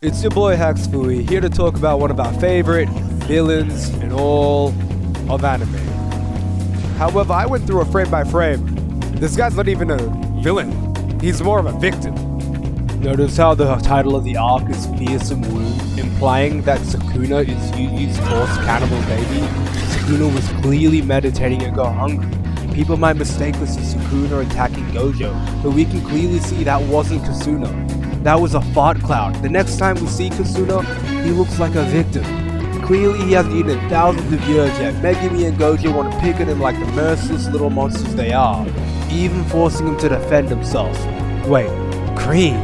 It's your boy Haxfui, here to talk about one of our favorite villains in all of anime. However, I went through a frame by frame. This guy's not even a villain, he's more of a victim. Notice how the title of the arc is Fearsome Wound, implying that Sakuna is Yuji's forced cannibal baby. Sakuna was clearly meditating and got hungry. People might mistake this as Sakuna attacking Gojo, but we can clearly see that wasn't Kasuna. That was a fart cloud. The next time we see Kasuna, he looks like a victim. Clearly he hasn't eaten in thousands of years yet. Megumi and Gojo want to pick at him like the merciless little monsters they are, even forcing him to defend himself. Wait, Cream?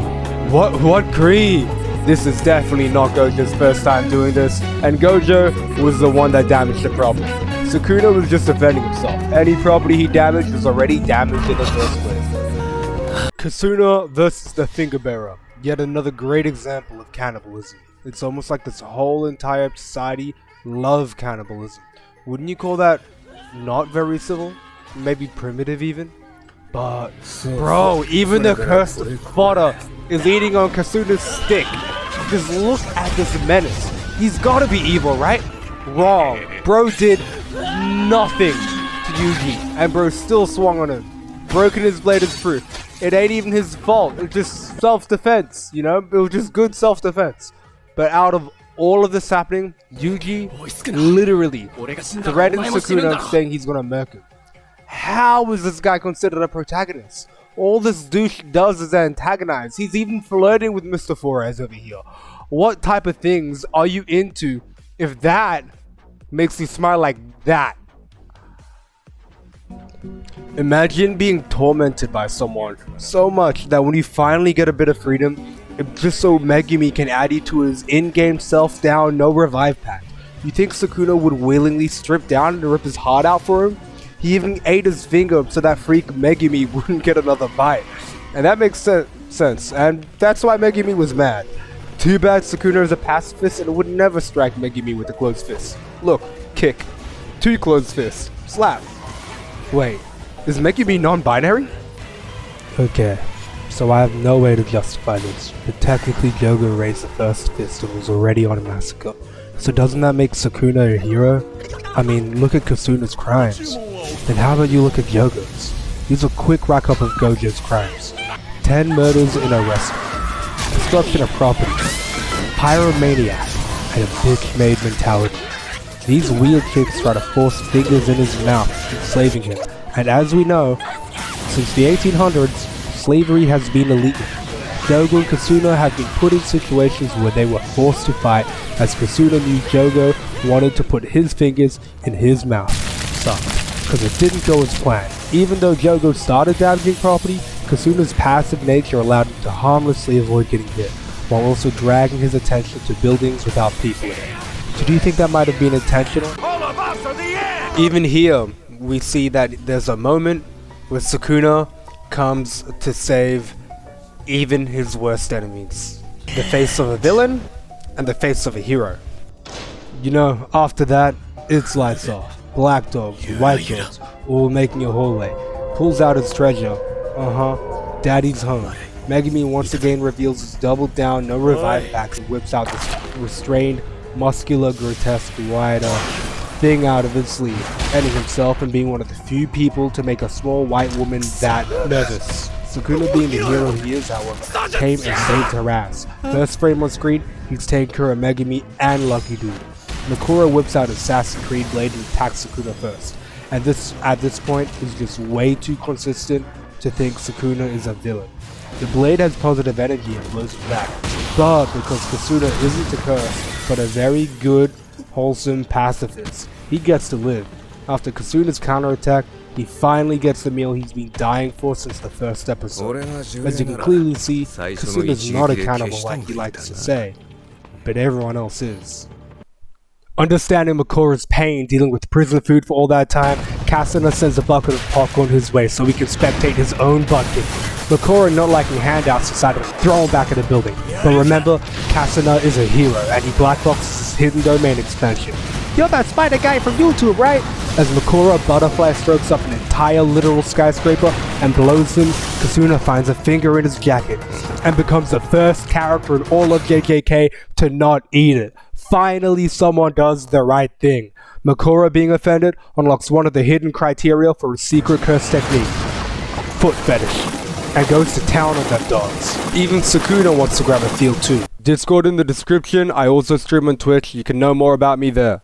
What Cream? This is definitely not Gojo's first time doing this, and Gojo was the one that damaged the property. Sakuna was just defending himself. Any property he damaged was already damaged in the first place. Kasuna versus the Finger Bearer. Yet another great example of cannibalism. It's almost like this whole entire society love cannibalism. Wouldn't you call that not very civil? Maybe primitive even? But, bro, even the cursed fodder is eating on Kasuna's stick. Just look at this menace. He's gotta be evil, right? Wrong. Bro did nothing to Yuji, and bro still swung on him. Broken his blade is proof. It ain't even his fault. It's just self-defense, you know? It was just good self-defense. But out of all of this happening, Yuji literally threatened Sakuna saying he's gonna murk him. How is this guy considered a protagonist? All this douche does is antagonize. He's even flirting with Mr. Flores over here. What type of things are you into if that makes you smile like that? Imagine being tormented by someone so much that when you finally get a bit of freedom, just so Megumi can add you to his in-game self-down no revive pack. You think Sakuna would willingly strip down and rip his heart out for him? He even ate his finger so that freak Megumi wouldn't get another bite. And that makes sense, and that's why Megumi was mad. Too bad Sakuna is a pacifist and would never strike Megumi with a closed fist. Look, kick. 2 closed fists. Slap. Wait, is Megumi non-binary? Okay, so I have no way to justify this, but technically Jogo raised the first fist and was already on a massacre. So doesn't that make Sakuna a hero? I mean, look at Kasuna's crimes. Then how about you look at Jogo's? Here's a quick rack-up of Gojo's crimes. 10 murders in a restaurant, destruction of property, pyromaniac, and a bitch-made mentality. These weird chicks try to force fingers in his mouth, enslaving him. And as we know, since the 1800s, slavery has been illegal. Jogo and Kasuna have been put in situations where they were forced to fight, as Kasuna knew Jogo wanted to put his fingers in his mouth. Sucked, because it didn't go as planned. Even though Jogo started damaging property, Kasuna's passive nature allowed him to harmlessly avoid getting hit, while also dragging his attention to buildings without people in it. So do you think that might have been intentional? All of us are the end! Even here, we see that there's a moment where Sakuna comes to save even his worst enemies. The face of a villain and the face of a hero. You know, after that, it's lights off. Black dogs, white dogs, all making a hallway. Pulls out his treasure. Daddy's home. Megumi once again reveals his double down, no revive packs and whips out this restrained, muscular, grotesque, wide thing out of his sleeve, ending himself and being one of the few people to make a small white woman that nervous. Sakuna, being the hero he is, however, came and saved her ass. First frame on screen, he's taking care of Megumi and Lucky Dude. Makura whips out his Assassin's Creed blade and attacks Sakuna first. And this, at this point, is just way too consistent to think Sakuna is a villain. The blade has positive energy and blows him back, but because Kasuna isn't a curse, but a very good, wholesome pacifist, he gets to live. After Kasuna's counterattack, he finally gets the meal he's been dying for since the first episode. As you can clearly see, Kasuna's not a cannibal like he likes to say, but everyone else is. Understanding Makura's pain dealing with prison food for all that time, Kasuna sends a bucket of popcorn his way so he can spectate his own butt kicking. Makura, not liking handouts, decided to throw him back in the building. But remember, Kasuna is a hero and he blackboxes his hidden domain expansion. You're that spider guy from YouTube, right? As Makura butterfly strokes up an entire literal skyscraper and blows him Kasuna finds a finger in his jacket and becomes the first character in all of JJK to not eat it. Finally, someone does the right thing. Makura being offended unlocks one of the hidden criteria for a secret curse technique, foot fetish, and goes to town on them dogs. Even Sakuna wants to grab a feel too. Discord in the description. I also stream on Twitch. You can know more about me there.